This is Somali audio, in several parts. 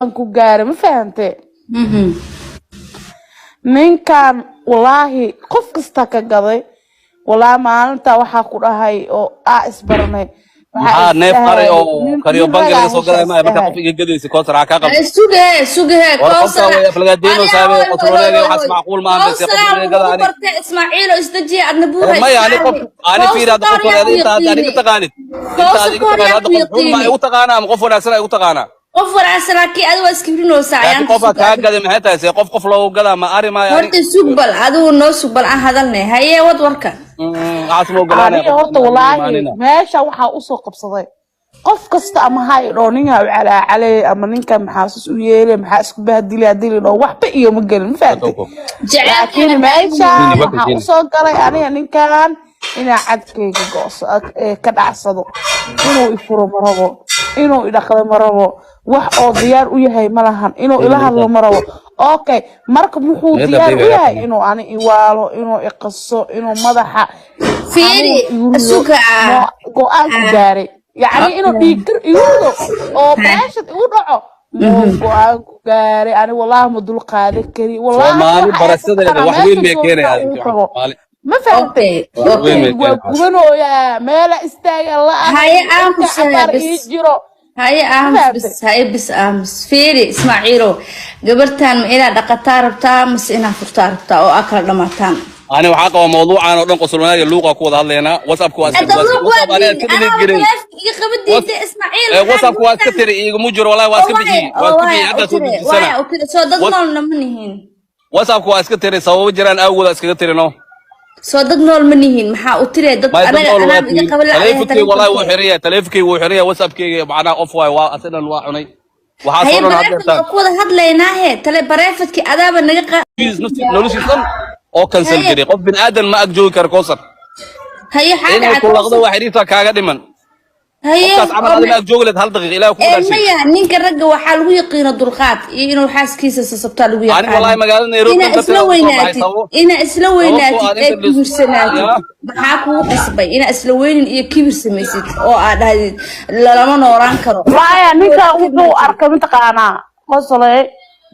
ku gaaro ma fahantay ninkan wallaahi qof kasta ka gaday wallaahi maalinta waxa ku dhahay oo isbarnay maxaa neef qari oo kariyo bangi laga soo gaday ma marka qof iga gadaysi koosar ka qab suge koosar way aflagadeeno saabe qosolooleega waxa macquul ma amase qof iga gaday barta Ismaaciil oo isdaji adna buuray ma yaani qof ani fiirada qof walaal inta aad ka taqaanid inta aad ka taqaanid qof ma ay u taqaana ama qof wanaagsan ay u taqaana qof wanaagsan ki adigu iskibrinoo saayaan qof ka gaday ma haytaa say qof loo gada ma ari ma yaani horta sugbal adigu noo sugbal aan hadalnay haye wad warka asmo galaanay horta wallaahi meesha waxa u soo qabsaday qof kasta ama hay dhooninga u calaalay ama ninka maxaasus u yeelay maxaa isku bahdilay dilo waxba iyo ma galin faantay laakiin meesha waxa u soo galay aniga ninkan ina cadkeyga gooso ka dhacsado inuu ifuro marabo inuu idhaqdo marabo wax oo diyaar u yahay malahan inuu ila hadlo marabo okay marka muxuu diyaar u yahay inuu ani iwaalo inuu iqaso inuu madaxa fiiri suka go'aan ku gaaray يعني إنه بيكر يوضو أو باشد يوضعه go'aan ku gaaray ani wallahi ma dul qaadan kari wallahi Soomaali barasadeeda wax weyn ma keenay ma fahantay waa gubanooya meel istaaga la haye aamus jiro haye bis aamus fiiri Ismaaciilo gabartan ma ila dhaqataa rabtaa mas ina furtaa rabtaa oo akala dhamaatan أنا وحاقة موضوعان ودن قصرنا يلوقا كود هذلنا واتساب كواس واتساب كواس كتير مجر والله واسك بيجي حتى سنة واتساب كواس كتير سووا جيران أول اسك كتير نو صدقنا المنيهين محا أتري دك أنا قبل تلفكي والله وحرية تلفكي وحرية واتسابكي معنا أوفواي وأسنا الواحد وحاصلنا هذا كود هذلنا هي تلي بريفتك أداب النجقة oo cancel jiray qof bin aadan ma ag joogi karo koosar haye xaga cad ku laqdo wax xiriirta kaaga dhiman haye qofkaas amal ma ag joogi lahayd hal daqiiqo ilaa ku dhashay maya ninka ragga waxa lagu yaqiino dulqaad iyo inuu xaaskiisa sabta lagu yaqaan ani wallahi magaalada Nairobi ina isla weynaatid ee kibirsanaatid maxaa kugu qasbay ina isla weynin iyo kibir samaysid oo aad dhahdid lama nooran karo waaya ninka wuxuu arkay mintaqaana qosolay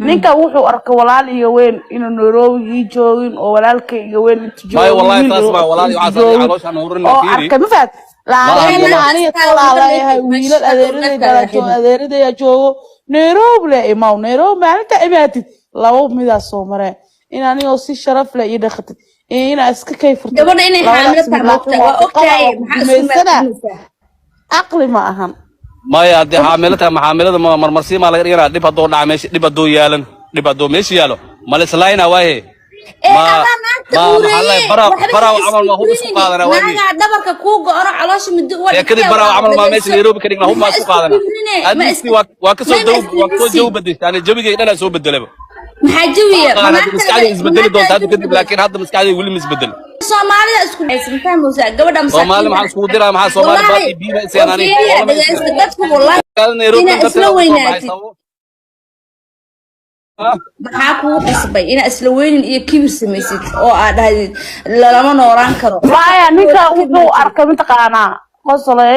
ninka wuxuu arkay walaal iyo weyn inuu Nairobi joogin oo walaalkay iyo weyn inta joogo may wallahi taas ma walaal iyo asal caloosha nuurina fiiri ka mafad la aniga talaalahay wiilal adeeradayda joogo Nairobi le imaw Nairobi maalinta imaatid labo midaas soo mareen in aniga si sharaf leh ii dhaqatid in iska kayfurto gabadha inay xaaladda noqoto waa ogtahay maxaa isku aqli ma ahan ما يا دي حاملتها محاملتها مرمرسي ما لقينا دي بدو دع ماشي دي بدو يالن دي بدو ماشي يالو ما لسلاينا واهي ما محل برا وعمل ما هو بسوق هذا واهي أنا دبرك كوجو أنا علاش مدو يا كده برا وعمل ما ماشي نيروبي كده ما هو ما سوق هذا أنا واكسر جو بدي يعني جو بيجي أنا سو بدله محجوية أنا مسكالي يزبدل دون هذا كده لكن هذا مسكالي يقول لي يزبدل Somali isku aysan musa gabadha mas'uul Somali maxaa isku diraa maxaa Somali baaqi biiba iseenani dadku wallahi ina isla weynaatid maxaa kugu qasbay ina isla weynin iyo kibir samaysid oo aad dhahdid lama nooran karo waaya ninka wuxuu arkay mintaqaana qosolay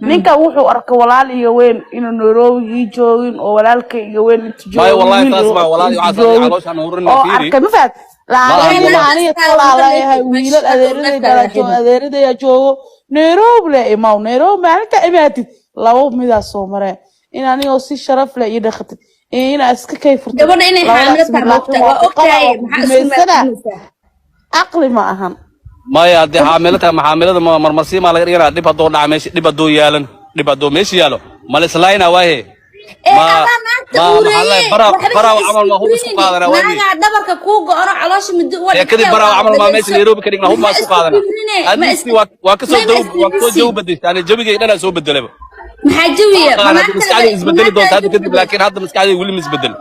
ninka wuxuu arkay walaal iyo weyn inuu Nairobi joogin oo walaalkay iyo weyn inta joogo may wallahi taas ma walaal iyo asal caloosha nuurina fiiri ka mafad la aniga talaalahay wiilal adeeradayda joogo Nairobi le imaw Nairobi maalinta imaatid labo midaas soo mareen in aniga si sharaf leh ii dhaqatid in iska kayfurto gabadha inay xaaladda noqoto waa ogtahay maxaa isku aqli ma ahan ما يا دي حاملتها محاملتها مرمرسي ما لقينا دي بدو دع ماشي دي بدو يالن دي بدو ماشي يالو ما لسلاينا واهي ما محل برا وعمل ما هو بسوق هذا واهي أنا دبرك كوجو أنا علاش مدو يا كده برا وعمل ما ماشي نيروبي كده ما هو ما سوق هذا أنا واكسر جو بدي يعني جو بيجي أنا سو بدله محجوية أنا مسكالي يزبدل دون هذا كده لكن هذا مسكالي يقول لي يزبدل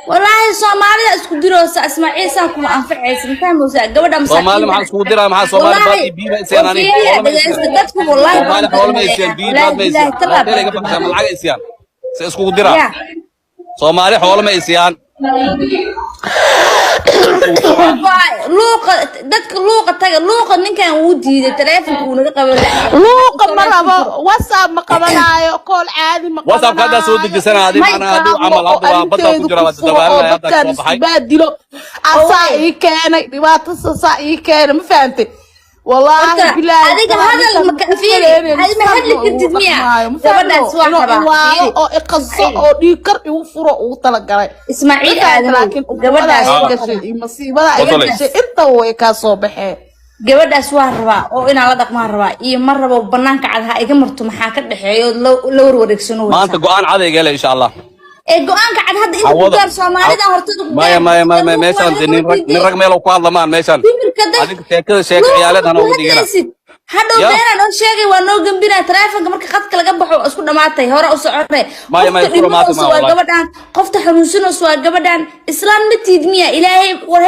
والله Somali isku diroosa Ismaaciil san kuma anfacaysan fahmaysa gabadha mas'uul Somali maxaa isku diraa maxaa Somali baaqi biiba iseenani dadku wallahi Somali xoolo ma iseen biiba ma iseen dadka baxsan lacag iseen si isku diraa Somali xoolo ma iseen luuqa dadka luuqa taga luuqa ninkan uu diiday telefonka uu naga qaban luuqa ma rabo whatsapp ma qabanayo call caadi ma qabanayo whatsapp kada soo dejisan aadi macna aadu amal hadda waa badda ku jira wada dabaalna hadda soo baxay baadilo asaa ii keenay dhibaato saa ii keenay ma fahantay والله بالله هذيك هذا المكافير هذه ما حد لك تدميع gabadhaas waa rabaa oo iqaso oo dhiikar igu furo uu tala galay Ismaaciil aadan laakiin gabadhaas gashay masiibada ay gashay inta way ka soo baxeen gabadhaas waa rabaa oo inaan la dhaqmaan rabaa iyo mar rabo banaanka cad ha iga marto maxaa ka dhaxeeyo la warwareegsano maanta go'aan cad ay galay insha Allah go'aanka cad hadda inta ku gaar Soomaalida hortooda ku ma meeshan nin rag meel ku hadlamaan meeshan adiga sheekada ciyaaladana ugu dhigana hadda beeran oo sheegay waa noo gambina telefonka marka qadka laga baxo isku dhamaatay hore u soconay qofta xanuunsan oo gabadhan islaam ma tiidmiya ilaahay war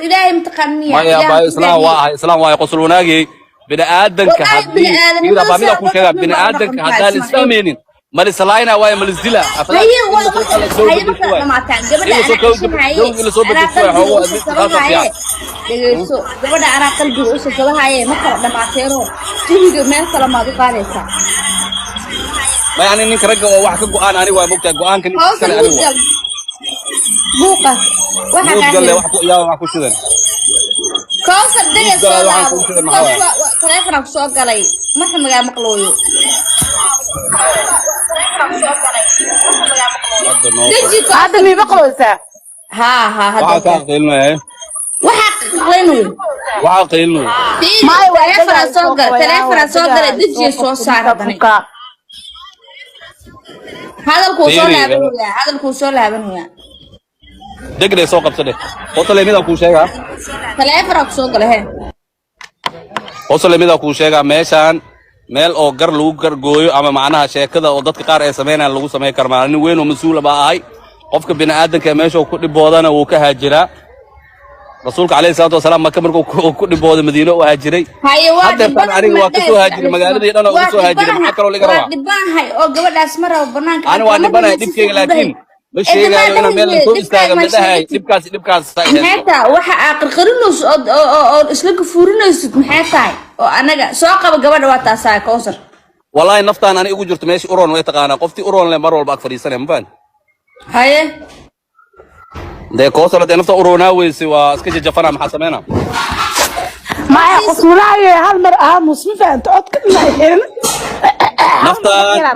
ilaahay mtaqaan miya islaam waa qosul wanaagay bini aadanka hadii ila baamida ku sheega bini aadanka hadaa la islaameenin مالي سلاينا واي مالي زلا هي ما كان قبل أنا قلبي وش جواها هي ما كان لما تيرو تيجي ما كلام ما بقاريسا ما يعني إنك رجع واحد قوان أنا واي مبتدأ قوان كني سنة أنا بوقا واحد قال لي واحد يا واحد كل شيء كوثر دنيا سوالف تلفونك سوق علي ما حد مقلوي هذا اللي بقوسه ها هذا قيلنا وعاقلني ما هو تلفون صغر دجي سو ساردني هذا الكوسو لابنيا دغري سو قبسده وصل ميدا ku sheega تلفون soo galahay وصل ميدا ku sheega meeshan meel oo gar lagu gargooyo ama macnaha sheekada oo dadka qaar ay sameeyaan lagu sameey karmaan nin weyn oo mas'uul ba ahay qofka bini aadanka meesha ku dhiboodana uu ka haajira rasuulka kaleey salaatu wasalaam marka markuu ku dhibooday madiino oo haajiray hadda tan aniga waa ka soo haajiray magaaladii dhan oo soo haajiray maxaa kale oo laga rabaa dhibanahay oo gabadhaas mar oo banaanka ani waa dhibanahay dhibkeyga laakiin ma sheegayo inaan meel soo istaaga madahay dhibkaas maxaa waxa aqarqarinus oo isla gafuurinaysid maxay tahay oo anaga soo qaba gabadha waa taasaa Kowsar wallahi naftaan ani ugu jirto meeshii uroon way taqaana qoftii uroon le mar walba ag fadhiisanay ma baan haye de Kowsar de nafta uroona weysi waa iska jajafana maxaa sameeyna ما قصولاي هالمر مسلم فانت عد كنا هنا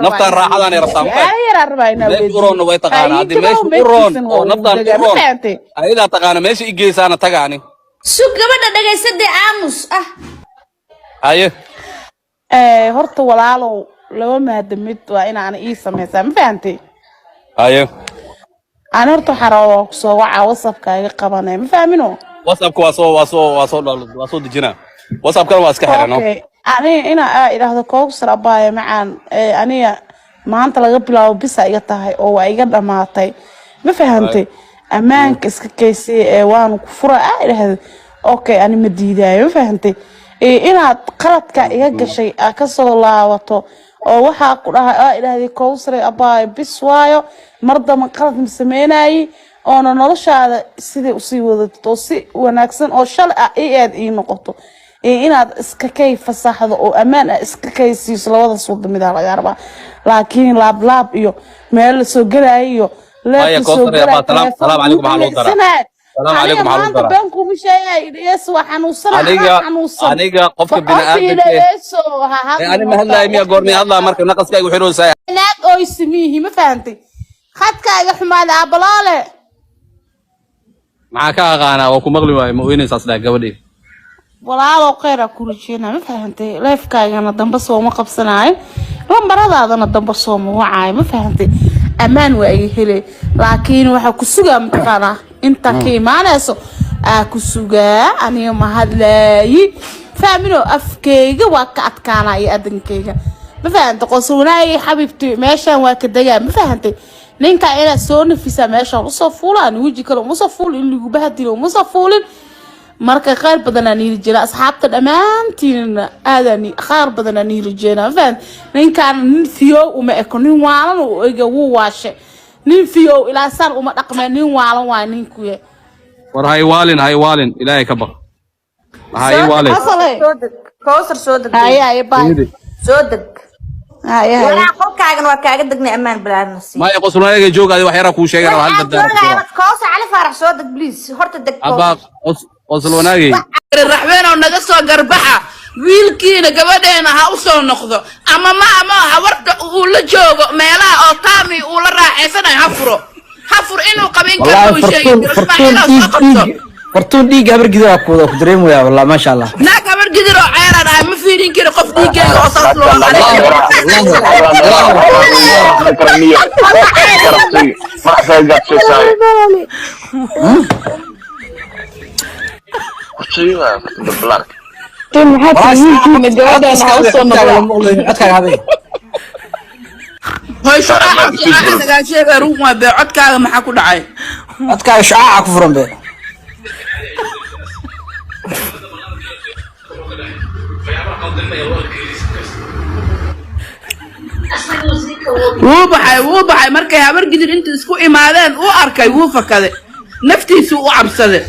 نفطر راحة أنا ربطان ماشي أورون وي تقانا هذه ماشي أورون نفطر أورون إذا تقانا ماشي إجيس أنا تقاني شو قبلنا دقي سدي عاموس أيه هرت ولالو لو ما هدمت وأنا إيسا مثلا فهمتي أيه أنا هرت حراوك سواء وصفك قبنا ما فاهمينه وصفك واسو دجنا وصفك كان واسك حرنا أنا إذا هذا كوكسر أبايا معان أنا ما أنت لقى بلاو بس أيتها أو أيجاد أماتي ما فهمتي أمان كيسي وان كفرة إلى هذا أوكي أنا مديدة ما فهمتي أنا قرأت كأيجا شيء أكسر الله وطو أو وحى قرأها إلى هذا كوكسر أبايا بس وايو مرضى من قرأت مسميناي أنا نرشة سيدي أصيبه توصي وناكسن أو شل أي نقطة inaad iska kay fasaxdo oo amaan ah iska kay siiso labada suuq mid ah laga rabaa laakiin laab iyo meel soo galay iyo leeb soo galay salaam alaykum maxaa loo daraa salaam alaykum maxaa loo daraa banku mishay yes waxanuusan aniga qofka bini aadamka ani ma hadlaay miya goormi hadlaa marka naqaskaygu xiroosaa naag oo ismihi ma fahantay khadkaaga xumaada abalaale maxaa ka aqaana oo ku maqli waay ma weynaysaas daa gabadhii walaalo qeyra ku rajeyna ma fahantay leefkaagana damba soo ma qabsanaay lambaradaadana damba soo ma wacay ma fahantay amaan waa ay helay laakiin waxa ku sugaa maqana inta ka imaanayso ku sugaa aniga ma hadlaayi faamino afkeyga waa ka adkaanay adankeyga ma fahantay qosuunay xabibti meeshan waa ka dagaa ma fahantay ninka ila soo nafisa meeshan u soo fuulaan wiji kale u soo fuul in lagu bahadilo u soo fuulin marka qaar badan aan yiri asxaabta dhamaantiin aadani qaar badan aan yiri jira faan ninkan nin fiyo uma ekonin waalan oo iga wuu waashe nin fiyo ila sar uma dhaqmay nin waalan waa ninku هاي والين إلهي كبر هاي والين كوثر صودق هاي باي صودق هاي ولا قفكaagan waa kaaga dagnay amaan bilaan nasiib ما يقصون هيك جوج هذه وحيرة كل شيء هل بدنا كوثر على فرح صودق بليز horta deg أبا قصلوا ناجي الرحمن ونقصوا قربحة wiilkiina gabadheena ha u soo noqdo ama hawarta uu la joogo meelaha oo taami uu la raaxaysanayo ha furo inuu qabin karo uu sheegay fartuun dhiig habar gidir waa ku dareemaya wallahi ma sha Allah na gabar gidir oo ceeran ah ma fiirin karo qof dhiigayga oo saas loo هاي شعاع شيء روح ما بعد كذا ما حكوا دعي أتكلم شعاع كفرن به wuu baxay markay habar gidir inta isku imaadeen uu arkay wuu fakaday naftiisu u cabsaday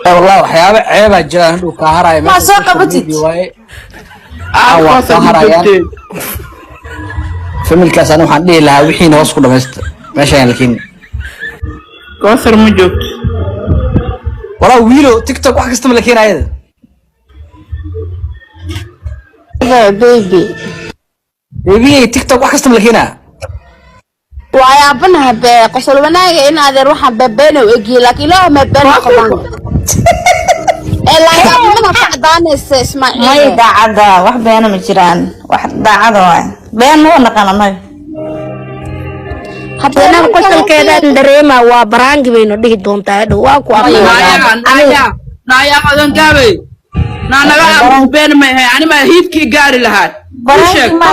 والله waxyaabo ceeb ah jiraan inuu ka harayo ma soo qabatid familkaas aan waxaan dhihi lahaa wixii hoos ku dhameystay meeshaan laakiin Kawthar ma joogto walaa wiilo TikTok wax kasta ma la keenayada baby TikTok wax kasta ma la keenaa ويابنها بقصل وناجي إن هذا روحها ببينه ويجي لكن لا ما بينه قبان إلا يابنها فعدان اسماعيل ما يدعى واحد بينه مجران واحد دعى بينه ونقنا ما حتى أنا قلت كذا دريمة وبرانج بينه دي دون تادو واقو نايا قدن كابي نانا بين ما يعني ما هيدكي قاري لهاد برانج ما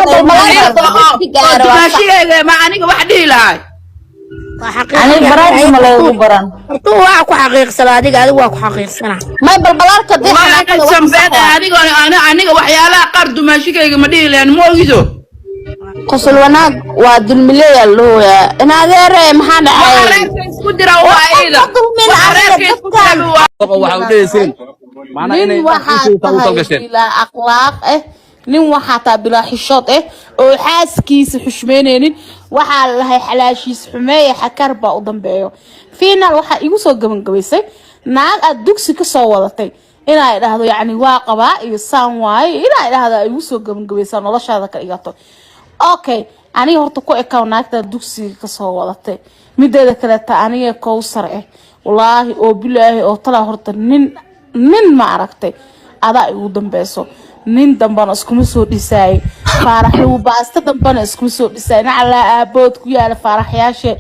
أنا وحدي لهاد أنا برانج ما له بران تو واقو حقيقة سلادي قاعد واقو حقيقة سنة ما يبلبلارك دي أنا وحيالا قرد ما شيء ما دي لأن مو كذو قصل وناج وادل مليا اللي هو إن هذا رأي محل عاي كدرة وايد nin waxaa tahay bilaa akhlaaq nin waxaa tahay bilaa xishood oo xaaskiisa xushmeynaynin waxaa lahay xalaashiisa xumeeya xakar baa u dambeeyo final waxaa igu soo gabangabaysay naag aad dugsi ka soo wadatay inay dhahdo yacni waa qabaa iyo saan waaye inay dhahdo igu soo gabangabaysaa noloshaada ka dhigato okay aniga horta ku ekaw naagta dugsiga ka soo wadatay mideeda kale ta aniga Kawthar wallaahi oo bilaahi oo tala horta nin ma aragtay adaa ugu dambayso nin dambana iskuma soo dhisay faaraxu baasta dambana iskuma soo dhisay nacala aabood ku yaala faaraxyaashe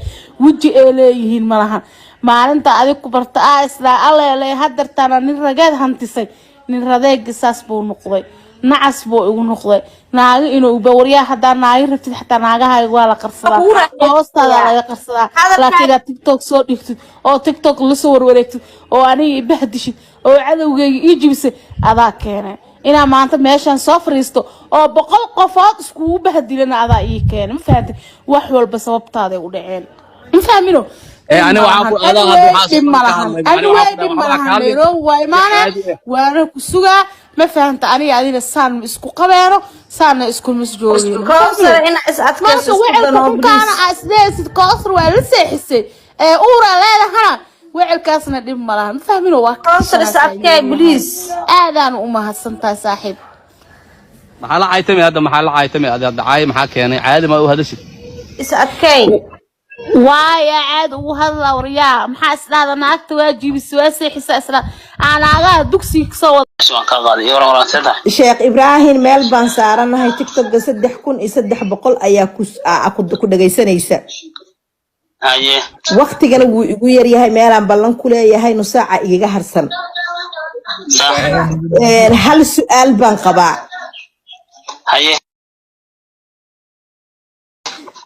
waji ay leeyihiin malahan maalinta adig ku barta isla alleelay hadartana nin rageed hantisay nin radeeg saas buu noqday nacas buu ugu noqday naaga inuu bawriyaa hadaa naagi rabtid xataa naagaha waa la qarsadaa hoostaada laga qarsadaa laakiin TikTok soo dhigtid oo TikTok la soo warwareegtid oo aniga bahdishid oo cadawgeyga ii jibisay adaa keenay inaa maanta meeshan soo fariisto oo 100 qofood isku bahdilana adaa ii keenay ma fahamtay wax walba sababtaada u dhaceen ma fahmino أنا وعفو هذا وانا كسوغا ما فهمت أنا هذه السان اسكو قبيرو سان اسكو مسجونين كوثر إن أسأتكس كان أسداس كوثر ولا سيحسي أورا لا هنا وعل كاسنا دم ملها ما فاهمين هو كوثر أسأتكي بليز آذان أمها السنتا صاحب محل عايتمي هذا محل عايتمي هذا عاي محاك يعني عادي ما هو هذا الشيء أسأتكي وايا عاد وهذا وريا maxaa islaada naagta waajibi suwaasay xisaasla anaga dugsi soo Sheekh Ibrahim meel baan saaranahay TikTok 3300 ayaa ku dhageysanaysa haye waqtigana wuu igu yar yahay meelaan ballan ku leeyahay nus saaca iga harsan hal su'aal baan qabaa haye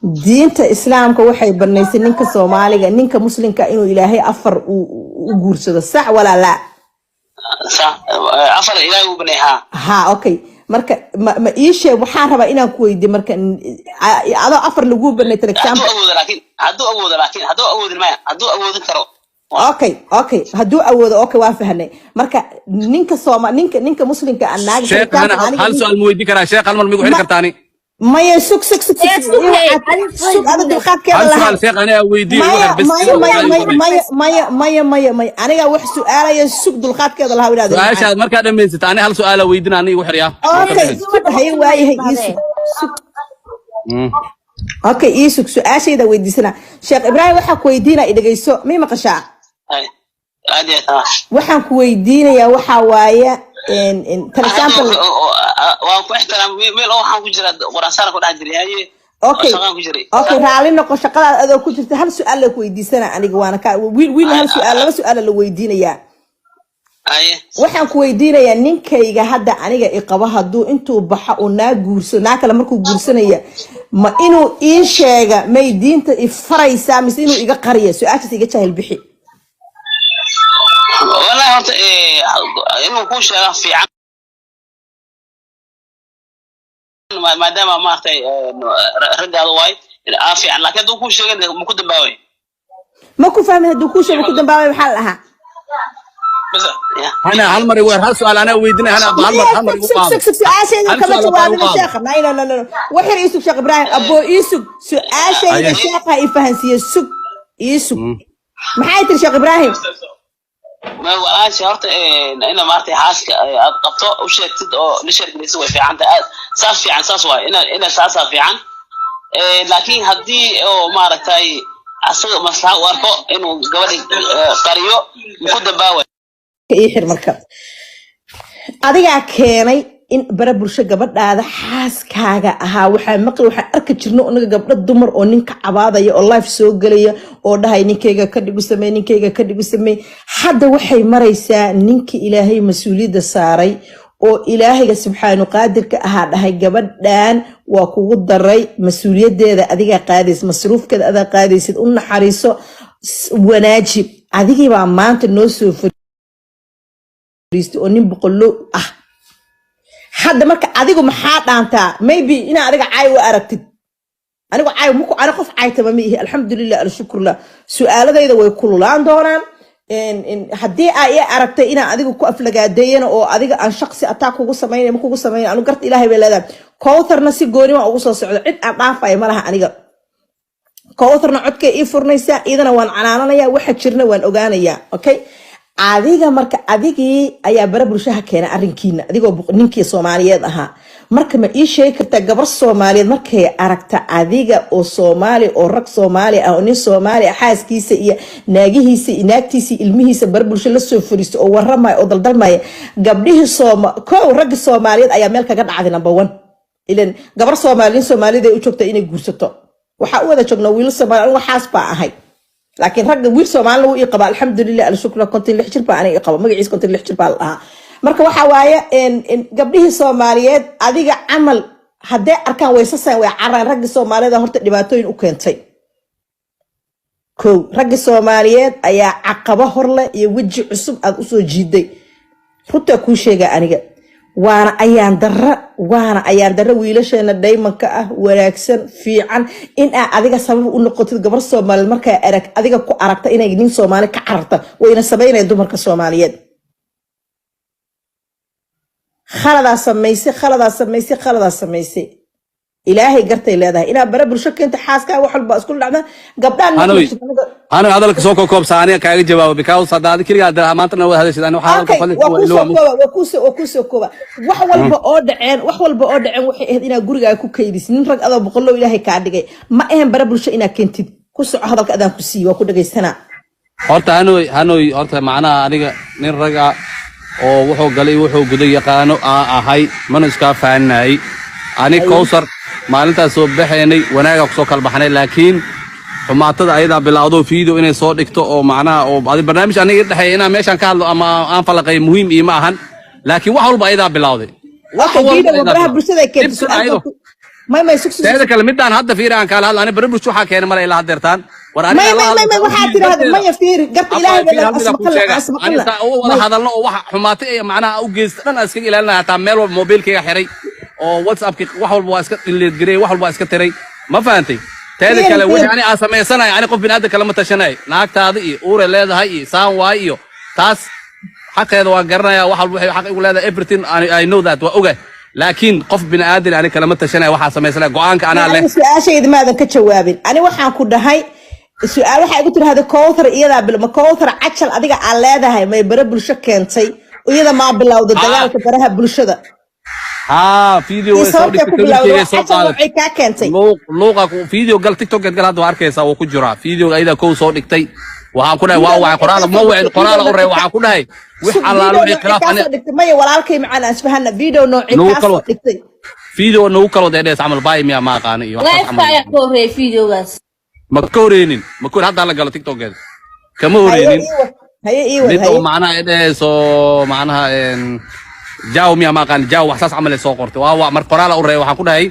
diinta islaamka waxay banaysay ninka Soomaaliga ninka muslimka inuu ilaahay afar u guursado sax wala la sax afar ilaahay u banayha ha okay marka ma ii sheeg waxaan rabaa inaan ku weydiiyo marka adoo afar lagu banay example هدو أود لكن هدو أود ما هدو أود كرو اوكي هدو أود اوكي وافهني marka ninka muslimka anaag شيخ أنا هل سؤال مويدي كرا شيخ هل مرمي وحين كرتاني maya sug ada dulqaadkeeda هل سؤال شيخ أنا ويدي بس maya aniga wax su'aalaya sug dulqaadkeeda lahaa wadaad عايشة مركز دميزت أنا هل سؤال ويدنا أنا وحريا hay waayahay اوكي iisug su'aashayda weydiisana sheekh ibraahim waxa ku weydiina idageyso mi maqashaa waxaan ku weydiinayaa waxa waaye for example waan ku ixtiraam meel oo waxaan ku jira quraansaar ku dhax jiray okay raali noqo shaqada adoo ku jirta hal su'aal la ku weydiisana aniga waana ka wiil hal su'aal laba su'aal la weydiinayaa waxaan ku weydiinayaa ninkayga hadda aniga iqaba haduu intuu baxa oo naa guurso naa kala markuu guursanaya ma inuu ii sheega may diinta ifaraysaa mise inuu iga qariyo su'aashaas iga jahil bixi والله هرت إنه كل شيء في عن ما دام ما أختي رجع ضواي في عن لكن دو كل شيء مكتوب باوي ما كنت فاهم هدو كل شيء مكتوب باوي بحالها بس أنا هل مرة هل سؤال أنا ويدنا أنا هل مرة سؤال كما جوابنا شيخ لا وحر يسوق شيخ إبراهيم أبو يسوق سؤال الشيخ يفهمسي يسوق ما حياتر شيخ إبراهيم ما ولا شرط إنه ما أرتي حاسك قطع وشيء تدو نشر نسوي في عند صاف في عن صاصوا إنه صاص في عن لكن هدي أو ما أرتي أصل مصلحة واركو إنه قبل قريو مقدم باوي يحر مركب adiga keenay in barabulsho gabadhaada xaaskaaga ahaa waxa maqal waxa arka jirno anaga gabdho dumar oo ninka cabaadaya oo live soo galaya oo dhahay ninkeyga ka dhigu sameey hadda waxay maraysaa ninka ilaahay mas'uuliyadda saaray oo ilaahayga subxaanu qaadirka ahaa dhahay gabadhan waa kugu daray mas'uuliyadeeda adiga qaadays masruufkeeda adiga qaadaysid u naxariiso wanaajib adigii baa maanta noo soo oo nin boqolo ah hadda marka adigu maxaa dhaantaa maybe ina adiga caay u aragtid anigu caay muku ana qof caaytaba ma ihi alxamdulillah alshukrullah su'aaladayda way kululaan doonaan haddii ay aragtay ina adigu ku aflagaadeeyana oo adiga aan shakhsi attack kugu sameeyay ma kugu sameeyay anu garta ilaahay bay leedahay kowtarna si gooni ma ugu soo socdo cid aan dhaafay ma laha aniga kowtarna codkay ii furnaysaa idana waan canaananayaa waxa jirna waan ogaanayaa okay adiga marka adigii ayaa barabulshaha keenay arrinkiina adigoo ninkii Soomaaliyeed ahaa marka ma ii sheegi kartaa gabar Soomaaliyeed markay aragta adiga oo Soomaali oo rag Soomaali ah oo nin Soomaali xaaskiisa iyo naagihiisa iyo naagtiisa ilmihiisa barabulsho la soo fariisto oo waramay oo daldalmay gabdhihii rag Soomaaliyeed ayaa meel kaga dhacday number 1 ilan gabar Soomaaliyeed ay u joogtay inay guursato waxa uu wada joognaa wiil Soomaali waxaas baa ahay لكن رجل ويل سومال لو يقبل الحمد لله الشكر كنت اللي حجر بقى أنا يقبل ما جيس كنت اللي حجر بقى مركب وحوايا إن قبله سوماليات أديك عمل هدا أركان ويساسا ويعرّن رجل سومالي ده هرت دباتين وكنتي كو رجل سوماليات أي عقبة هرلا يوجه عصب أصل جدي رت كل شيء أنا وانا ايان در wiilashana daymanka ah wanaagsan fiican in adiga sabab u noqotid gabar Soomaali markay adiga ku aragta inay nin Soomaali ka cararta wayna sameeyay dumarka Soomaaliyeed khalada samaysay ilaahay gartay leedahay ina barabulsho keenta xaaska wax walba isku dhacda gabdhaan أنا هذا لك سوق كوب ثانية كاي جواب بكاو صدق كل هذا ما تنو هذا الشيء أنا حاول وكوسو كوبا wax walba oo dhaceen waxay ahayd ina guriga ku kaydis nin rag adoo boqolo ilaahay ka dhigay ma ahan barabulsho ina keentid ku soco hadalka adaan ku sii waa ku dhageysana horta hanoy horta macnaha aniga nin raga oo wuxuu galay wuxuu guday yaqaano ahay man iska faanay ani kowsar maalintaas soo baxaynay wanaaga ku soo kala baxnay laakiin xumaatada ayada bilaawdo fiido inay soo dhigto oo macnaha oo barnaamij aniga dhaxay ina meeshan ka hadlo ama aan falaqay muhiim ma ahan laakiin wax walba ayada bilaawday waxa diida wabraha bulshada ay keento ما يسكت هذا كلام مدان هذا فير عن كلام أنا بربش شو حكينا مرة إلى هدرتان ما وحاتي هذا ما يفير قرط إلهي بلا أسمع أنا أول هذا الله واحد حماتي معناها أوجز أنا أسكت إلى أنا تعمل موبيل كي حري أو واتساب كي واحد البواسكت اللي تجري واحد البواسكت تري ما فهمتي تهذا كلا وجعني أسمع سنة يعني قف بين هذا كلام تشناي ناقت هذه أورا لا هاي سام وايو تاس حق هذا وقرنا يا واحد وحي حق يقول هذا everything I know that وأوجه لكن قف بين هذا يعني كلام تشناي واحد سمع سنة قوانك أنا له سؤال شيء ماذا كجوابين أنا waxaan ku dhahay su'aal waxa igu tiraahdo kowthar iyada bil ma kowthar cajal adiga aan leedahay may bara bulsho keentay iyada ma bilowdo dagaalka baraha bulshada فيديو لوقا فيديو قال تيك توك قال هذا واركيسا وكجرا فيديو ايدا كو سو دغتي waxaan ku dhahay waa quraal ma wacin quraal u reey waxaan ku dhahay wix allaalo wixii khilaaf ana may walaalkay macaan asbahana video nooci ka soo dhigtay video noo kala deedees amal baay miya ma aqaan iyo wax amal live ka horeey videogaas ma kooreenin ma koor hadda la galo TikTok geed kama horeeynin haye iyo macnaha eedeeso macnaha jaaw miya ma aqaan jaaw wax saas amal soo qortay waa mar qoraal u reey waxaan ku dhahay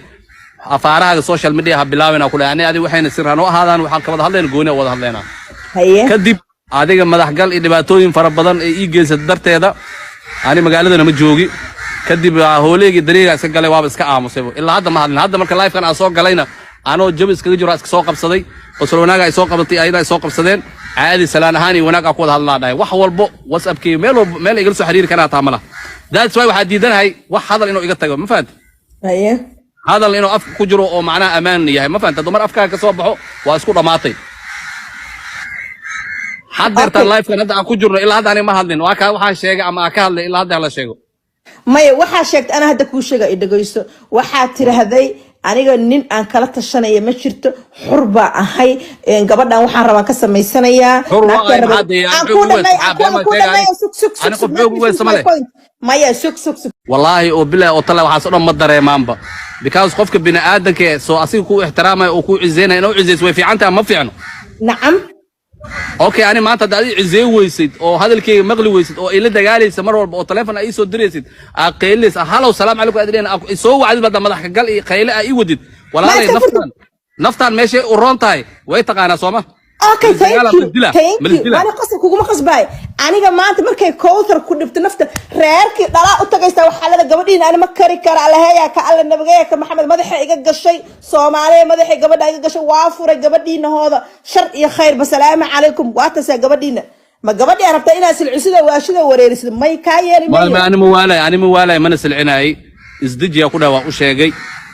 afaaraha social media ha bilaawina ku dhahay adi waxayna sirraan oo ahaadaan waxaan ka wada hadlayna gooni wada hadlayna kadib adiga madaxgal iyo dhibaatooyin fara badan ee ii geysay darteeda ani magaaladana ma joogi kadib hooleegi dariiqa iska galay waaba iska aamusay ilaa hadda ma hadlin hadda marka live kan aan soo galayna anoo jabis kaga jiro iska soo qabsaday qosol wanaaga ay soo qabatay ayada ay soo qabsadeen caadi salaan ahaan iyo wanaag ku wada hadlaa dhahay wax walbo whatsappkii meel igala soo xiriiri kana taamala that's why waxa diidanahay wax hadal inuu iga tago ma fahanti hadal inuu afka ku jiro oo macnaha amaan yahay ma fahanti dumar afkaaga ka soo baxo waa isku dhamaatay حضرت اللايف كان هذا أكو جرنا إلا هذا أنا ما هذين وأكا شيء أما أكا هذا إلا هذا على شيء ما وحا شيء أنا هذا كل شيء إذا جيسو وحا ترى هذي أنا قلنا أن كلت السنة يمشيت حربة هاي قبلنا وحا ربا كسر ما السنة يا حربة هذه ما يا سك والله وبلا وطلع وحصلنا مقدر يا مامبا because خوفك بين آدمك سو أصير احترامه وكو عزينا إنه عزيز وفي عنته ما في عنه نعم اوكي انا ما انت عزي ويسد او هذلكي مقلي ويسد او الى دغاليس مر walba oo telefoon ay soo direysid aqeelis hello salaam alaykum adreen soo wacdi bada madax gal iyo qeyle ay wadid walaalay naftan meeshay u roontahay way taqaana Soomaa okay thank you ana qasab kugu ma qasbay aniga maanta markay kowthar ku dhibto nafta reerkii dhala u tagaysta waxa la gabadhiina ana ma kari kara allaheeya ka alla nabiga ka maxamed madaxa iga gashay Soomaaliya madaxa gabadha iga gashay waa furay gabadhiina hooda shar iyo khayr basalaam alaykum waata sa gabadhiina ma gabadhi arabta inaa silcisida waashida wareerisid may ka yeelin ma ani ma waalay mana silcinay isdijiya ku dhawa u sheegay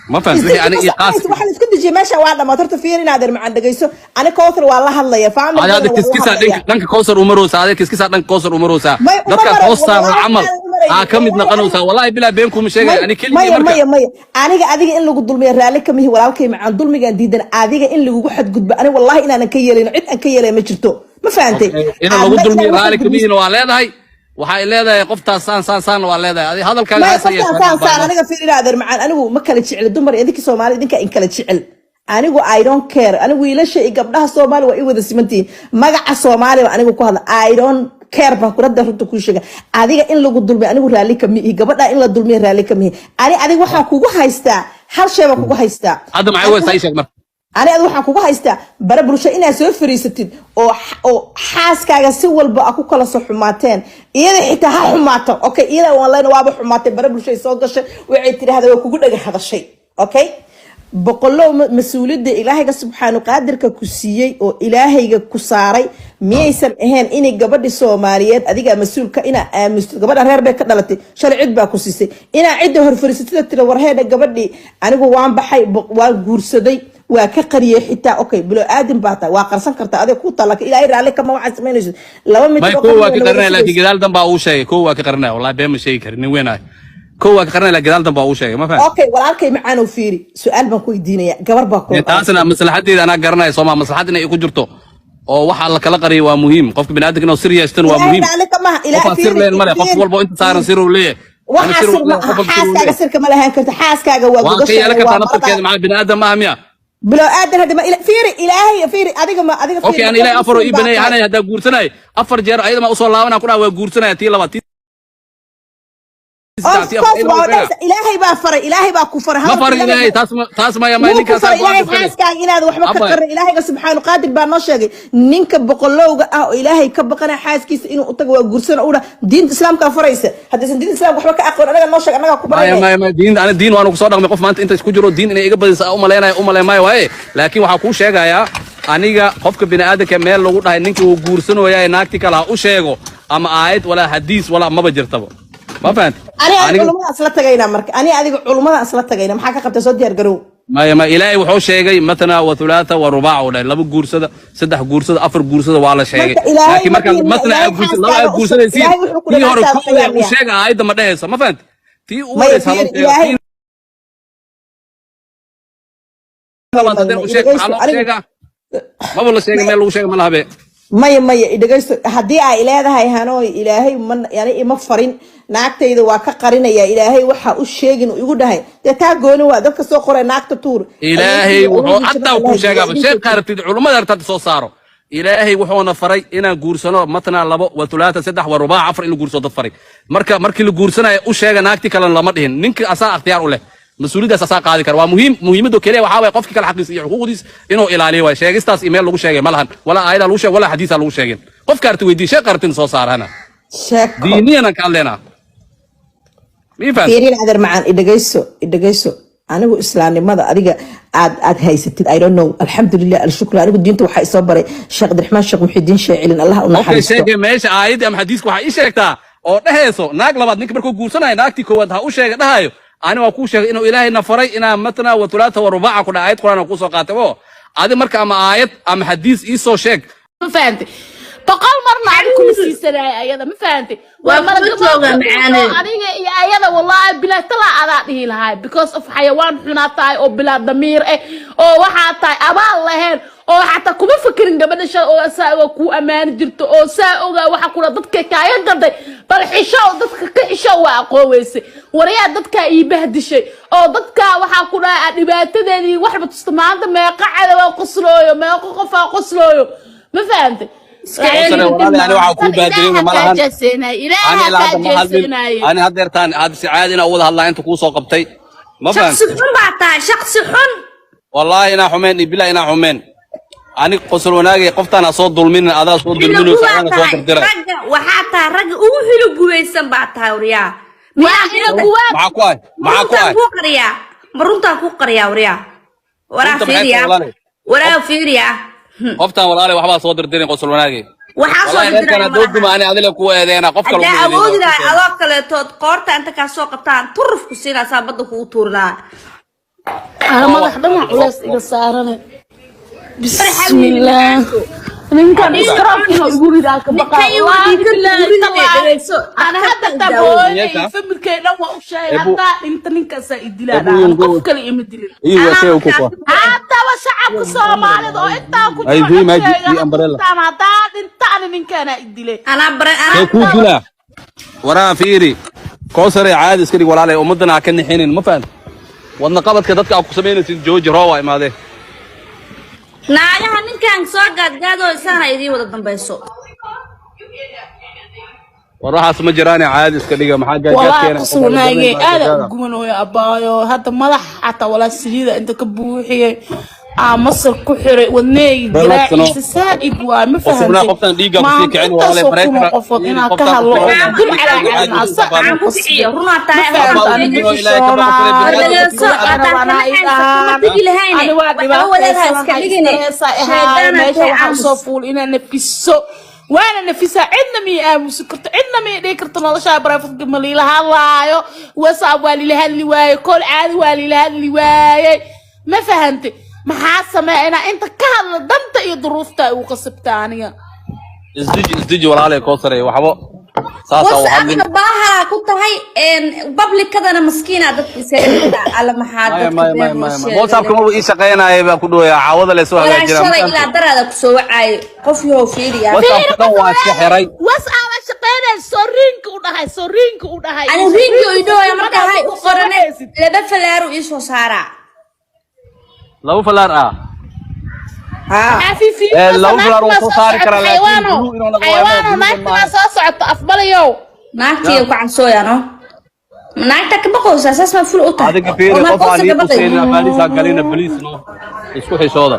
ما فهمت ليه أنا إيقاس واحد كنت جي ماشى واحدة ما ترت فيني نادر مع عندك يسو أنا كوثر والله الله يا فاهم هذا كيسكيسة دنك كوثر ومروسا هذا كيسكيسة دنك كوثر ومروسا دكا كوثر العمل كم يدنا قنوسا والله بلا بينكم شيء يعني كل مية أنا أديك إن لو قد ظلمي رالك كم هي ولا كي مع ظلمي جان ديدن أديك إن لو واحد قد أنا والله إن أنا كيالين عد أن كيالين ما جرتو ما فهمتي إن لو قد ظلمي رالك كم هي ولا هاي waxay leedahay qofta saan waa leedahay hadalkaaga saan aniga fiiraader macaan anigu ma kala jecel dumar idinka Soomaali idinka in kala jecel anigu I don't care anigu wiilasha iyo gabdhaha Soomaali waa i wada simantiin magaca Soomaali anigu ku hadla I don't care ba kurada runta ku sheega adiga in lagu dulmiyo anigu raali ka mihi gabadha in la dulmiyo raali ka mihi adiga waxa kugu haystaa hal shay ba kugu haystaa hadda maxay way sheeg mar أنا أدو حنا كوجا هيستا بربلش إنها سوفري ستين أو حاس كاجا سوال بأكو كلا صح حماتين إذا حتى حماتين أوكي إذا والله نواب حماتين بربلش يسوقش وعيتري هذا وكوجا هذا الشيء أوكي بقول له مسؤولية إلهي سبحانه قادر ككسية أو إلهي كساري ميسن إهان إني قبل الصوماليات أديك مسؤول كإنا قبل هرب كدلتي شل عد بكسيسي إنا عده هرفرستة ترى ورهذا قبل أنا جوان بحي وجورسدي وكقرية حتى أوكي بلو آدم باتا وقرصن كرتا هذا كوتا لك إلهي رالك ما وعد سمينش لو ما كوا كقرنا لكن جدال دم باوشة كوا كقرنا والله بيم شيء كرني وينه كوا كقرنا لكن جدال دم باوشة ما فهم أوكي والله معانا وفيري سؤال بنكوي دينيا جبر باكو تاسنا مصلحتي أنا قرنا يسمع مصلحتنا يكون جرتو oo waxa la kala qariyo waa muhiim qofka bini'aadamka inuu sir yeestan waa muhiim qofka sir leen male qof walba inta saaran sir uu leeyahay xaaskaaga sirka ma lahaan karta xaaskaaga waa gogasha waa bini'aadam ma hamiya بلو آدم هذا ما إلهي فيري أديك أوكي أنا إلهي أفر إبني أنا هذا جورسنا أفر جر أيضا ما أصلا أنا كنا وجورسنا تي لبا تي of course waa dhays ilaahay baa faray ilaahay baa ku faray ما فرق إلهي تاس ما يما إنك faray ilaahay xaaskaaga inaad waxba ka qarin ilaahay subxaanu qaadir baa noo sheegay ninka boqolowga ah oo ilaahay ka baqana xaaskiisa inuu u tago waa guursan oo diinta islaamka faraysa hadii diinta islaamka waxba ka aqoon anaga noo sheeg anaga ku baray ما دين أنا دين وأنا كسر رقم قف ما أنت isku jiro diin inay iga badisa umaleena maayo waaye laakiin waxa ku sheegaya aniga qofka bini aadamka meel lagu dhahay ninkii uu guursanooyaa naagti kala u sheego ama aayad wala hadiis wala maba jirtaba ma fahanti aniga culimada asla tagayna marka adiga culimada asla tagayna maxaa ka qabtay soo diyaar garow ما إلهي wuxuu sheegay matna wa thulatha wa ruba' oo laba guursada saddex guursada afar guursada waa la sheegay laakiin marka matna laba guursadaysiin tii hore ku sheegay aayada ma dhahayso ma fahanti tii uu leeyahay ما والله شيء ما لو شيء ما لها به maya idagaysto hadii ay leedahay hanooy ilaahay yani ima farin naagtayda waa ka qarinaya ilaahay waxa u sheegin igu dhahay taa gooni waa dadka soo qoray naagta tuur ilaahay wuxuu hatta ku sheegay sheekh qaartid culimada artad soo saaro ilaahay wuxuuna faray inaan guursano matna laba wa thulaatha saddex wa ruba' afar in guursado dad faray markii la guursanayo u sheega naagti kale lama dhihin ninka asaa ikhtiyaar u leh مسؤولية أساسا قاضي كر ومهم دو كليه وحاول قف كل حق يصير حقوق ديس إنه إلى ويا شيء استاس إيميل لو شيء ملهن ولا آية لو شيء ولا حديث لو شيء قف كارت ويدي شيء كارتين صار هنا ديني أنا قال لنا ميفان فيرين هذا معان إدقيسو أنا هو إسلامي ماذا أريجا عاد هيستد I don't know الحمد لله الشكر أنا قد جنت وحي صبري الشيخ عبد الرحمن الشيخ محي الدين شاعلين الله ونحن أوكي شيء ماشي آية أم حديث كوحي إيش شيكتا أو نهيسو ناقل بعد نكبر كوجوسنا ناقتي كوادها أو شيء نهايو أنا وأكون شيء إنه إلهي نفري إنا متنا وثلاثة ورباع كنا آيات قرآن وقصة قاتبه هذا مركب أما آيات أم حديث إيسو شيك ما فهمتي بقال مرنا على كل سلسلة أيضا ما فهمتي ومرة أيضا والله بلا طلع أذاته لهاي because of حيوان حناتاي أو بلا ضمير أو وحاتاي أبا الله oo xataa kuma fikirin gabadha oo asaago ku amaan jirto oo saaoga waxa kula dadka kaaga gaday bal xisho dadka ka xisho waa aqooweyse wariya dadka ii bahdishay oo dadka waxa ku dhaay dhibaatadeedii waxba tusmaanta meeqa cadawa qoslooyo meeqa qof qoslooyo ma fahamtay أنا وعاكو بادرين مالهن أنا هدرتان هذا سعادنا أول هلا أنت كوسو قبتي ما فهمت شخص حن بعتها شخص حن والله أنا حمين بلا أنا حمين أنا قصر وناجي قفتنا صوت ظلمين هذا صوت ظلمين وسأنا صوت الدرا وحتى رجع وحلو بويسن بعتها وريا معكواي قريا مرونتا قريا وريا ورا فيريا ورا فيريا قفتنا والله وحبا صوت الدرا قصر وناجي وحاصل أنا ضد ما أنا أدلك وأنا قفك لا أود لا ألاك لا تقارت أنت كسوق قطان طرف كسينا سابده وطورنا أنا ما أحضر علاس إلى سارنا بسم الله نمكن إسكرابنا يقولي ذاك بقى أنا حتى تبوي فمن كنا وأشياء حتى أنت نكسر الدلالة قف كلي مدلل حتى وشعب الصومالي ذو أنت كنت أي في ما جي أمبريلا أنا نكنا الدلال أنا كوجلا ورا فيري كوسر عادي سكري ولا عليه ومدنا كن حين ما فهم والنقابة كذا أو كسبين جوج رواي ما ده نايا هنن كان سوق قادو سنة يدي ولا تنبيسو وراح اسمه جيراني عادي اسكديغا ما حاجه والله قصوناي انا غمنو يا ابايو هذا مدح حتى ولا سليده انت كبوخيه مصر كحري ودني جراعي سائد وما فهمت قفتنا ديغا بسي كعين ولا بريتنا قفنا كهلو دل على عن كوسعي رنا تاي وانا نفسها عندنا مي مسكرت عندنا مي ذكرت الله شابره في جمالي لها الله وصعب والي لها اللي واي كل عادي والي لها اللي واي ما فهمت ما حاسه انا انت كهل دمت اي ظروفتا وقصبتها انيا ازدجي ولا عليك كوثري وحبا ساسا وحبي باها كنت هاي بابليك كذا انا مسكينه دد على محاد مو صاحبكم هو اي شقيناي با كدو يا عوض لا سو هاجينا لا درada ku soo wacay qof yoo fiiriya wasaqtan waa xiray wasaawa shaqeynaa soriinka u dhahay ana rinki oo idoo marka hay u qoranay laba falaar oo isoo saara laba falaar في لو فلار وصو صار كرا حيوانو ناكتنا soo socoto afbalayow naagtiyo ku cansooyano naagta ka baqaysa asaas ma ful u tahay adiga fiiri qof aan ii tuseen baliisa galina baliis no isku xishooda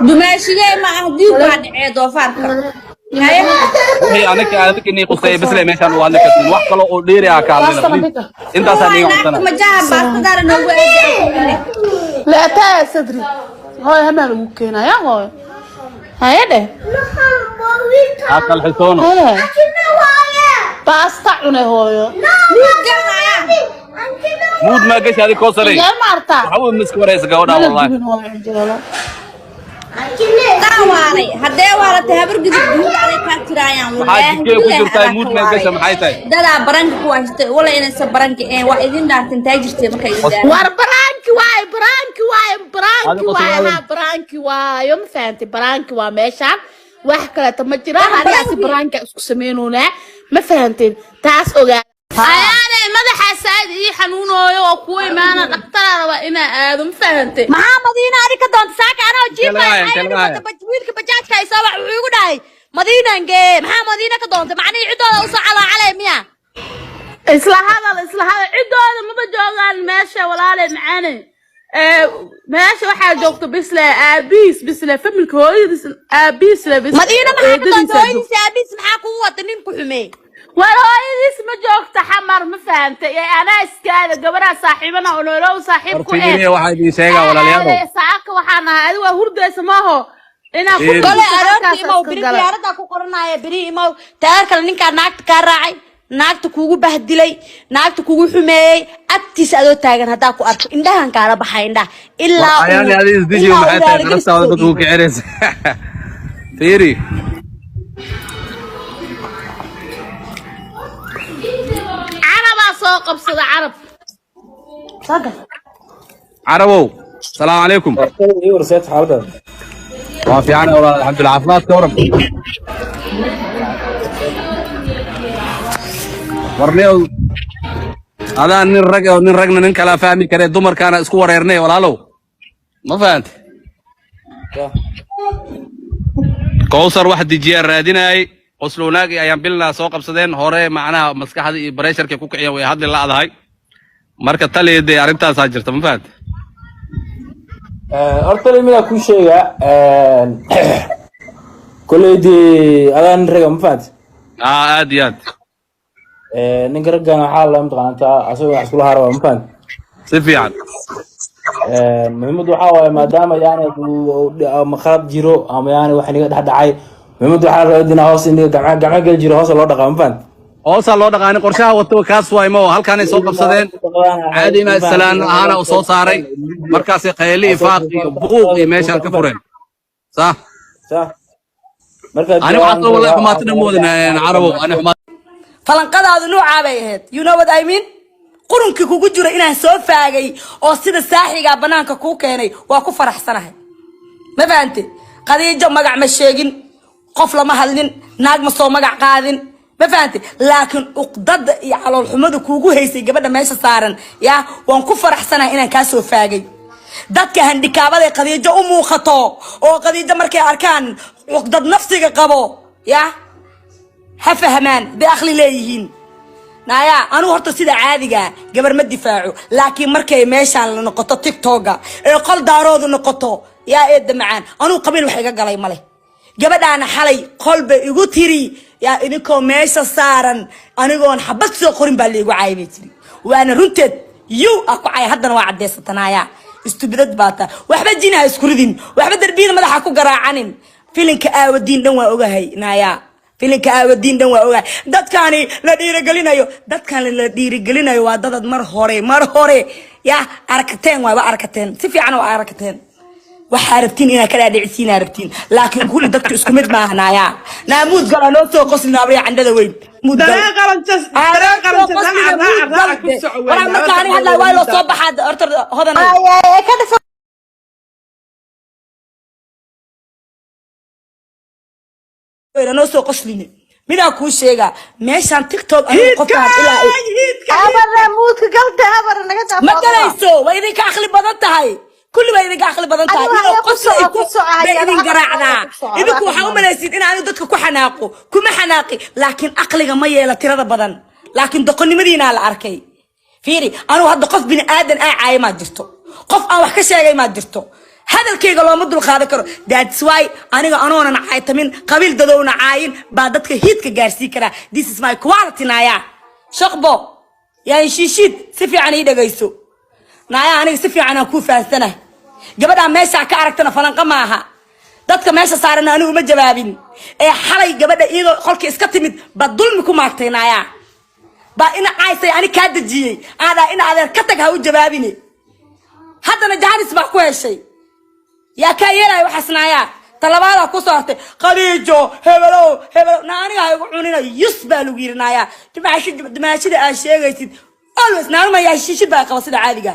dumaashigay ma ahdii ka dhacay doofaarka هي أنا كأني قصي بس لي ماشان وأنا كتير واحد كله أوديري أكلنا أنت صدقني أنا ما جاب بس نوع لا تا صدري هاي هم ممكن يا هاي هاي ده أكل حصانه بس تعونه هاي مود ما قش هذه كوسري يا مرتا حاول مسكورة سجاونا والله داوالي هدي ولا تهبر قد تقول عليك كاترايان حاجة كيف كنت مود ما قش محيطة دا برانك كواش ولا إنسى برانك إيه وايدين دا تنتاجرتي ما كيدا war برانك واي ها برانك واي يوم فهمتي برانك waa meeshaan wax kale tama jiraan aniga برانك isku sameeynoona ma fahanteen taas ogaa ayaane madaxa saad ii xanuunayo oo ku imaana dhaqtar raba ina aado ma fahanteen Madiina arika doonta saaka anoo jiifay wiilka bajaajka ay soo wax ugu dhahay Madiinange maxaa Madiina ka doonta macnii cidooda u soo calaa miya isla hadal cidooda ma joogaan meesha walaalay macaane meesha waxa joogto bisle aabiis bisle familka hooyadiis aabiis la bisle Madiina maxaa ka doonta hooyadiis aabiis maxaa ku wada nin ku xumee ورايس ما جوكت حمر ما فهمت انا اسكال قبرها صاحبنا ولو صاحب كو ايه واحد يساقا ولا ليادو ساعك وحنا ادوا هرد اسمه انا كل ararti ma biri diyaarada ku qoranaya biri ma taarka ninka naagta ka raacay naagta kuugu bahdilay naagta kuugu xumeeyay agtiis adoo taagan hadaa ku arko indhahan kaala baxay indhaha ilaa ayaani adiis diji waxay tahay naftaada dadku ka cireys fiiri قبصة عرب صدق عربو السلام عليكم ورسات حالك وافي عنا والله الحمد لله عافمات كورم ورنيو هذا نرقنا ننكلا فاهمي كريت دمر كان اسكو وريرني ولا لو ما فهمت كوثر واحد يجي راديناي قسلوناقي أيام بلنا سوق بسدين هوري معناها مسكحة بريشر كي كوكعيا ويهاد الله هذا marka tali de arintaas aa jirta ma fahanti horta limida ku sheega koleydii adaan raga ma fahanti aad iyo aad ninka raggana waxaa la maqaantaa asagoo wax iskula haraba ma fahanti si fiican muhiimadu waxaa waaye maadaama yaani maqalad jiro ama yaani wax niga dhexdhacay muhiimadu waxaa la rabaa hoos in gacmo gel jiro hoos loo dhaqaa ma fahanti hoosa loo dhaqaani qorshaha wato kaas waay ma halkaan ay soo qabsadeen caadi ma islaan ahaana u soo saaray markaas qayli faaq iyo buuq iyo meesha ka fureen صح أنا وحصل والله حماتنا مودنا عربو أنا حمات فلنقض هذا نوع عبايهات you know what I mean قرنك كوكو جرى إنها سوف فاقي أو سيدة ساحي قابنانك كوكيني واكو فرح سنة ما فهمتي قضية جو مقع مشيقين قفلة مهلين ناق مصو مقع قادين ما فهمتي لكن اقضد على الحمد كوكو هيسي قبل ما يسا يا وانكو فرح سنة إنها كاسو فاقي dadka handikaabada qadiijo u muuqato oo qadiijo markay arkaan waqdad nafsiga qabo ya ha fahmaan bi akhli leeyihiin naaya anu horta sida caadiga gabar ma difaaco laakiin markay meeshaan la noqoto tiktoka ee qol daaroodu noqoto ya eed macaan anu qabiil wax iga galay male gabadhaana xalay qolba igu tiri ya idinkoo meesha saaran anigoon xabad soo qorin baa leegu caayibay tiri waana runteed you aku caay haddana waa cadeysatanaaya استبدت باتا وحبا جينا اسكردين وحبا دربينا مدحا كو غراعنين فيلنك آودين دان وا اوغاهي نايا فيلنك آودين دان وا اوغاهي دادكاني لا ديرغلينايو دادكان لا ديرغلينايو وا دادد مر هوري يا اركتين وا اركتين si fiican oo aragteen waxa rabtiin ina kala dhicisiin rabtiin laakiin kulli dadku isku mid ma ahnaya naamuud galano soo qosna abri candada weyn muud galantas wala markaani hadda waa loo soo baxad horta hodan ay ka dhif weyn soo qoslini mida ku sheega meeshan tiktok ay qofaan ilaa abara muud galta abara naga taa ma galayso way idinka aqli badan tahay كل ما يدق عقل بدن تاعي إذا قصة بيدين قراعنا إذا كوا حاول ملاسين إن أنا ضدك كوا حناقو كوا ما حناقي لكن عقلي ما يلا ترى بدن لكن دقني مدينة على الأركي fiiri anuu hadda qof bini aadan caay ma jirto qof aan wax ka sheegay ma jirto hadalkayga looma dul qaadan karo that's why aniga anoona caaytamin qabiil dadowna caayin baa dadka hiidka gaarsiin kara this is my quality naaya shaqbo yaa shiishid si fiican ii dhagayso naaya aniga si fiican aan ku faahfaahsanahay gabadha meesha ka aragtana falanqa maaha dadka meesha saaran anigu ma jawaabin ee xalay gabadha iyadoo qolka iska timid ba dulmi ku maagtay naaya ba ina caysay ani ka dajiyay aada ina adeer ka tag ha u jawaabini haddana jaanis baa ku heshay yaa ka yeelay waxaas naaya talabaada ku soortay qaliijo hebelo na aniga ay ugu cunina yus baa lagu yirinaaya dimaashida aan sheegaysid always naarma yaa shishid baa qaba sida caadiga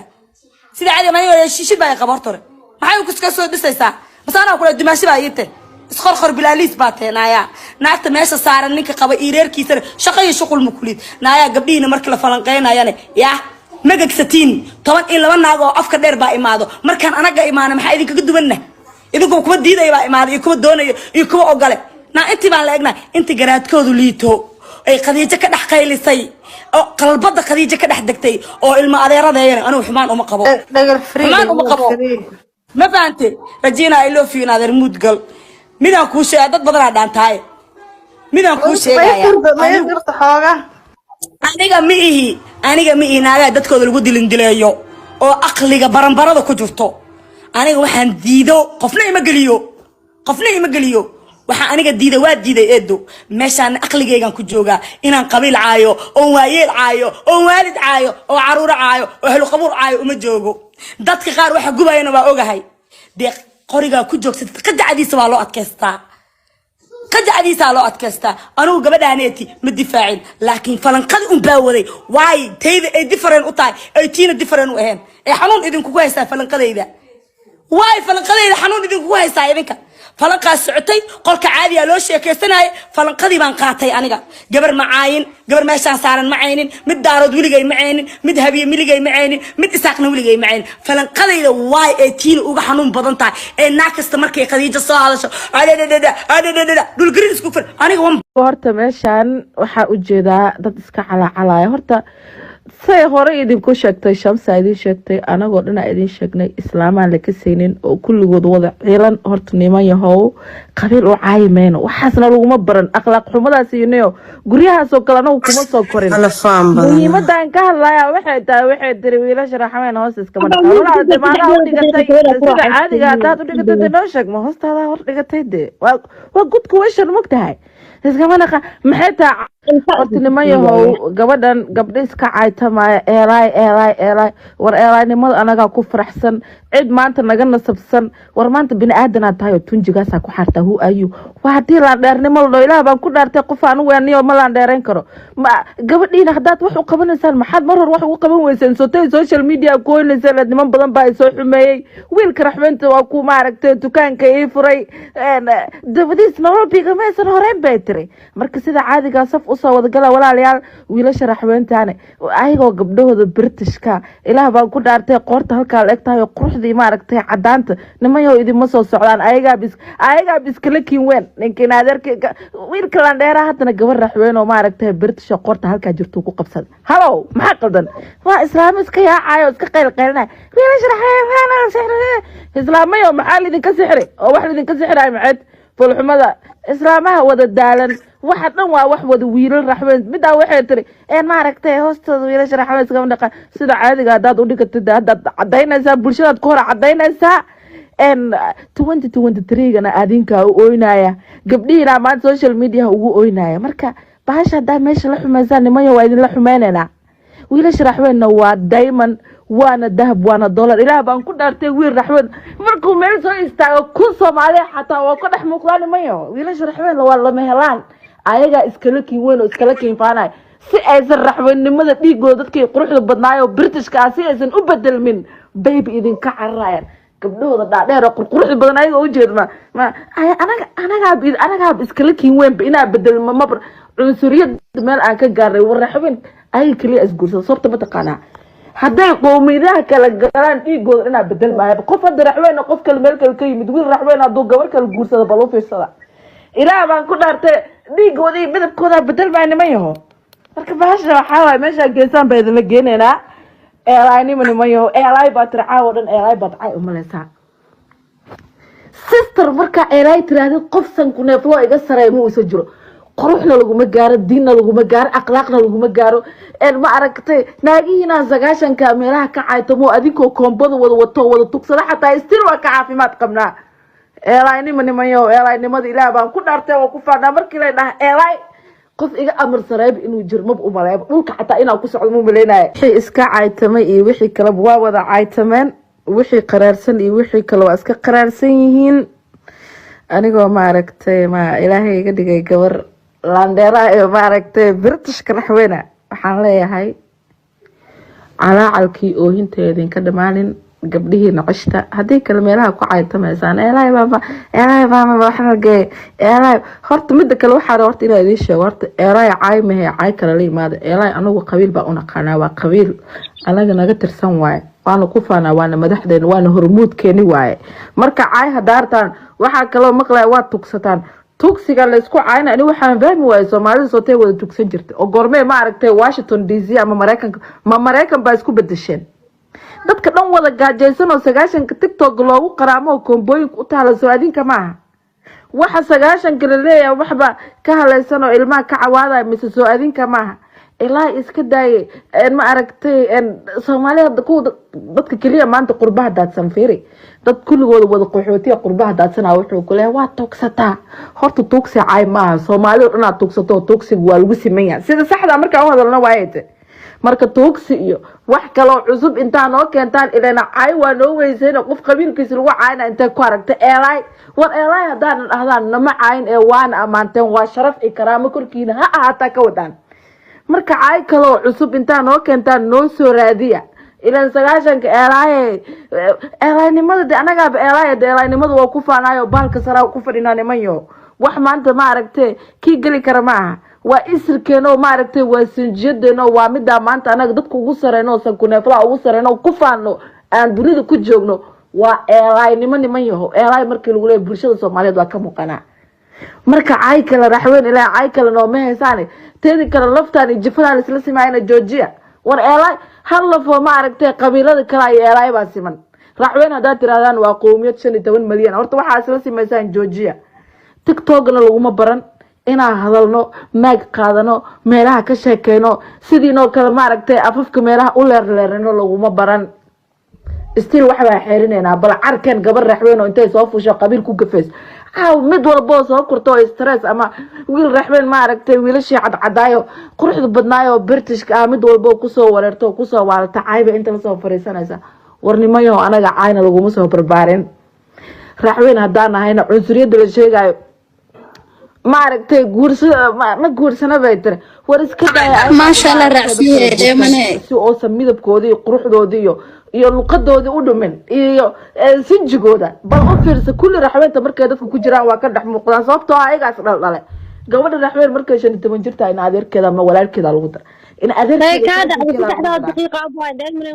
ma yaa shishid baa qaba hortore maxay ku iska soo dhisaysaa masana ku dimaashi baa yite isqorqor bilaalis baa teenaya naagta meesha saaran ninka qaba iireerkiisa shaqay shuqul mukulid naaya gabdhiina marka la falanqeynayana yaa magagsatiin 12 naag oo afka dheer baa imaado markaan anaga imaana maxay idinkaga duwanna idinku kuma diiday baa imaado iyo kuma doonayo iyo kuma ogole na intii baan la eegnaa intii garaadkoodu liito ay qadiijo ka dhax qaylisay oo qalbada qadiijo ka dhax degtay oo ilma adeeradeeyana anuu xumaan uma qabo ما فهمتي رجينا إلو فينا ذا المودقل ميدان كوشي دad badan aa dhaantaay midaan ku sheegaya aniga ma ihi naaga dadkooda lagu dilindileeyo oo aqliga baranbarada ku jirto aniga waxaan diido qofna ima geliyo waxa aniga diiday waa diiday eedo meeshaan aqligeygan ku jooga inaan qabiil caayo oo waayeel caayo oo waalid caayo oo caruur caayo oo helo qabuur caayo uma joogo dadka qaar waxa gubayna waa ogahay deeq qoriga ku joogsatay qadacadiisa waa loo adkaystaa anigu gabadhaaneeti ma difaacin laakiin falanqadi un baa waday waay tayda ay different u tahay ay tiina different u ahayn ee xanuun idinku ku haysta falanqadayda xanuun idinku ku haysta idinka falanqaa socotay qolka caadiya loo sheekaysanay falanqadii baan qaatay aniga gabar macaayin gabar meeshaan saaran macaynin mid daarood wiligay macaynin mid habiye miligay macaynin mid isaaqna wiligay macaynin falanqadayda waay ee tiina uga xanuun badan tahay ee naakasta markay qadiijo soo hadasho dhul gariis ku fir aniga horta meeshaan waxa u jeedaa dad iska calacalaya horta say hore idinku sheegtay shamsa idin sheegtay anagoo dhana idin sheegnay islaamaan la ka saynin oo kulligood wada ciilan horta niman yahow qabiil u caayimeyno waxaasna laguma baran akhlaaq xumadaas iyo guryahaasoo kale anagu kuma soo korin muhiimadan ka hadlaya waxay tiri wiilasha raxmeen hoos iskama dhaqaalaha maadaama u dhigatay sida caadiga hadaad u dhigatay noo sheeg ma hoostaada hor dhigatay de waa good question mogtahay iskama dhaqa maxay taa horta niman yahow gabdha iska caaytamaya eelay war eelaynimada anagaa ku faraxsan cid maanta naga nasabsan war maanta bini aadanaa tahay oo tunjigaasaa ku xaartaa hu ayu waa haddii laandheernimo ladho ilaah baan ku dhaartay qof aan weeniyo ma laandheerayn karo gabadhiina haddaad wax u qabanaysaan maxaad mar hor wax ugu qaban weyseen sotay social media ku hoynayseen niman badan baa isoo xumeeyey wiilka raxmeynta waa ku maaragtay dukaanka ii furay dabadiis nolol bigamaysan horeyn bay tiri marka sida caadigaa saf usoo wadagala walaalayaal wiilasha raxweyntaane ayagoo gabdhahooda Britishka ilaah baan ku dhaartay qoorta halkaa la egtahay quruxdii maaragtay cadaanta nimayo idima soo socdaan ayaga biskala kiin weyn ninkiin adeerka wiilka laandheera hadana gabar raxweyn oo maaragtay British qoorta halkaa jirto ku qabsad halow maxaa qaldan waa islaam iska yaacayo iska qeylqeynay wiilasha raxweyn islaamayo maxaa idinka sixri oo wax idinka sixray maxad fulxumada islaamaha wada daalan waxa dhan waa wax wada wiilal raxweyn midaa waxay tiri maaragtay hoostooda wiilasha raxweyn iska dhaqa sida caadiga hadaad u dhigatay hadaad cadaynaysaa bulshadaad ku hor cadaynaysaa 2023 gana adinka u ooynaya gabdhihiina maanta social media ugu ooynaya marka bahasha hadaa meesha la xumaysaa nimayo waa idin la xumeynayna wiilasha raxweynna waa diamond وانا ذهب وانا دولار إله بانكون أرتي وين رحمن مركو ميل سو استاغ كل Soomaali حتى وكل حمقلان مايو ويلاش رحمن والله مهلان ayaga iskala kiin weyn oo iskala kiin faanay si aysan raxweynimada dhiigooda dadkay quruxda badnaayo Britishka si aysan u bedelmin baby idin ka cararayaan gabdhooda dhaadheer oo quruxda badan ayaga u jeedma anaga iskala kiin weyn ina bedelma ma cunsuriyad meel aan ka gaaray war raxweyn ay kaliya isguursan sababta ma taqaana haday qowmiyadaha kala galaan dhiigooda ina bedelmaayo qof hada raxweyn qof kale meel kale ka yimid wiil raxweyn haduu gabar kale guursado bal u fiirsada ilaa baan ku dhaartay dhiigoodii midabkooda bedelmaanimo yaho marka baasha waxa waay meesha geesan bay idin la geenayna eelaay nimani mayo eelaay baa tiri caawa dhan eelaay baad cay umaleysaa sister markaa eelaay tirahdid qof sanku neefloo iga sareeya ma uusan jiro quruxna laguma gaaro diinna laguma gaaro akhlaaqna laguma gaaro ma aragtay naagihiina sagaashanka meelaha ka caytamo adinkoo koombada wada wato wada tugsada xataa istil waa ka caafimaad qabnaa eelaay nimani mayo eelaay nimada ilaah baan ku dhaartay oo ku faanaa markii la dhaha eelaay qof iga amar sareeb inuu jiro mab umaleebo dhulka xataa inaa ku socdo mu maleynaya wixii iska caytamay iyo wixii kale waa wada caytameen wixii qaraarsan iyo wixii kale waa iska qaraarsan yihiin anigoo maaragtay ma ilaahay iga dhigay gabar landheera ee maaragtay Britishka raxweena waxaan leeyahay calaacalkii oohinteedin ka dhamaanin gabdhihii naqashta hadii kale meelaha ku caytamaysaan eelaay baba waxa geey eelaay horta mid kale waxa horta inay idin sheego horta eelaay caay mehe caay kale la yimaado eelaay anagu qabiil baa una qanaa waa qabiil anaga naga tirsan waay waana ku faanaa waana madaxdeen waana hormuudkeeni waay marka caay hadaartaan waxa kale maqlay waa tugsataan tugsiga la isku caayna ani waxaan fahmi waayay Soomaalidu sootay wada tugsan jirtay oo goormee ma aragtay Washington DC ama Mareykan baa isku bedesheen dadka dhan wada gaajaysan oo 90ka TikTok loogu qaraamo kombooyinka u taala soo adinka maaha waxa 90ka leeyahay waxba ka halaysan oo ilmaha ka cawaada mise soo adinka maaha ilaa iska daayay ma aragtay Soomaalida dadka kaliya maanta qurbaha daadsan fiiri dad kulligooda wada qaxootiga qurbaha daadsanaa wuxuu ku leeyahay waa tugsataa horta tugsi caay maaha Soomaalidu dhan tugsato tugsigu waa lagu simeeyaa sida saxda marka aan hadalna waayay marka tugsi iyo wax kale oo cusub inta noo keentaan ilaa caay waa noo weyseen qof qabiilkiisa lagu caayna inta ku aragtay eelaay war eelaay hadaan dhahdaan nama caayin ee waan amaanteen waa sharaf iyo karaamo korkiina ha ahaataa ka wadaan marka caay kale oo cusub inta noo keentaan noo soo raadiya ilaa 90ka eelaynimada anaga eelaynimada waa ku faanayo baalka saraa ku fadhinaa nimanyo wax maanta ma aragtay ki gali kara maaha waa isirkeeno ma aragtay waa sinjiyadeeno waa midda maanta anaga dadku ugu sareeno sanku neefla ugu sareeno ku faano aan dunida ku joogno waa eelaynimo nimanyo eelaay markii lagu leeyahay bulshada Soomaaliyeed waa ka muuqana marka caay kale raxween ilaa caay kale noo meheysaan teedi kale laftaan jifadaan isla simaayna Georgia war eelaay hal lafo ma aragtay qabiilada kale ay eelaay baa siman raxween hadaa tiraadaan waa qoomiyad 15 milyan horta waxa isla simaysaan Georgia TikTok-na laguma baran inaa hadalno maag qaadano meelaha ka sheekeyno sidiinoo kale ma aragtay afafka meelaha u leerleerino laguma baran istil waxa baa xeerinayna bal carkan gabar raxween oo intay soo fusho qabiil ku gafeys mid walba soo kurto stress ama wiil raxween ma aragtay wiilashii cadcadaayo quruxda badnaayo Britishka mid walba ku soo wareerto ku soo waalta caayba inta la soo fariisanaysa warnimayo anaga caayna lagu soo barbaarin raxween hadaan ahayna cunsuriyada la sheegayo ma aragtay ma guursana bay tir war iska daay ما شاء الله رأسيه دائما si oo midabkoodii quruxdoodii iyo luqadoodii u dhumin iyo sinjigooda bal u fiirsa kulli raxweenta markay dadku ku jiraan waa ka dhax muuqdaan sababtoo ah ayaga dhaldhale gabadha raxween markay 15 jirta in adeerkeeda ama walaalkeeda lagu dar in adeerkeeda ka dhacdo 3 daqiiqo abaa daaimana